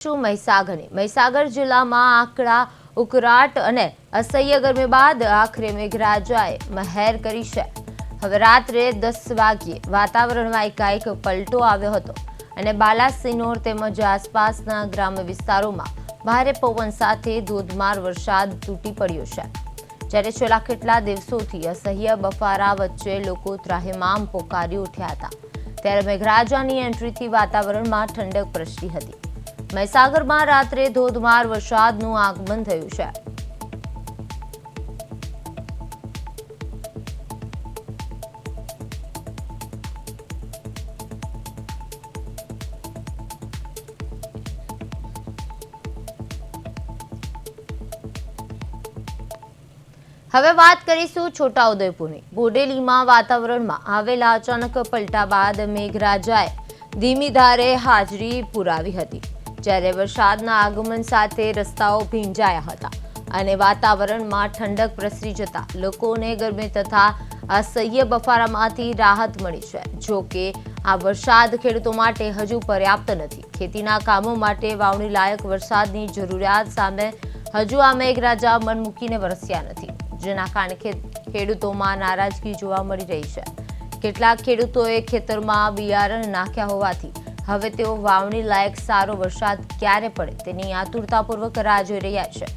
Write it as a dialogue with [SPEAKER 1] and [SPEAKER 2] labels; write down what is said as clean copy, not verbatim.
[SPEAKER 1] મહીસાગર જિલ્લામાં આકરા ઉકળાટ અને અસહ્ય ગરમી બાદ આખરે મેઘરાજાએ મહેર કરી છે। હવે રાત્રે 10 વાગ્યે વાતાવરણમાં એકાએક પલટો આવ્યો હતો અને બાલાસિનોર તેમજ આસપાસના ગ્રામ્ય વિસ્તારોમાં ભારે પવન સાથે ધોધમાર વરસાદ તૂટી પડ્યો છે। જ્યારે છેલ્લા કેટલા દિવસોથી અસહ્ય બફારા વચ્ચે લોકો ત્રાહિમામ પોકારી ઉઠ્યા હતા, ત્યારે મેઘરાજાની એન્ટ્રીથી વાતાવરણમાં ઠંડક પ્રસરી હતી। મહીસાગરમાં રાત્રે ધોધમાર વરસાદનું આગમન થયું છે। હવે વાત કરીશું છોટાઉદેપુરની। બોડેલીમાં વાતાવરણમાં આવેલા અચાનક પલટા બાદ મેઘરાજાએ ધીમી ધારે હાજરી પુરાવી હતી, જ્યારે વરસાદના આગમન સાથે રસ્તાઓ ભીંજાયા હતા અને વાતાવરણમાં ઠંડક પ્રસરી જતા લોકોને ગરમી તથા અસહ્ય બફારામાંથી રાહત મળી છે। જો કે આ વરસાદ ખેડૂતો માટે હજુ પર્યાપ્ત નથી। ખેતીના કામો માટે વાવણી લાયક વરસાદની જરૂરિયાત સામે હજુ આ મેઘરાજા મન મૂકીને વરસ્યા નથી, જેના કારણે ખેડૂતોમાં નારાજગી જોવા મળી રહી છે। કેટલાક ખેડૂતોએ ખેતરમાં બિયારણ નાખ્યા હોવાથી હવે તેઓ વાવણી લાયક સારો વરસાદ ક્યારે પડે તેની આતુરતાપૂર્વક રાહ જોઈ રહ્યા છે।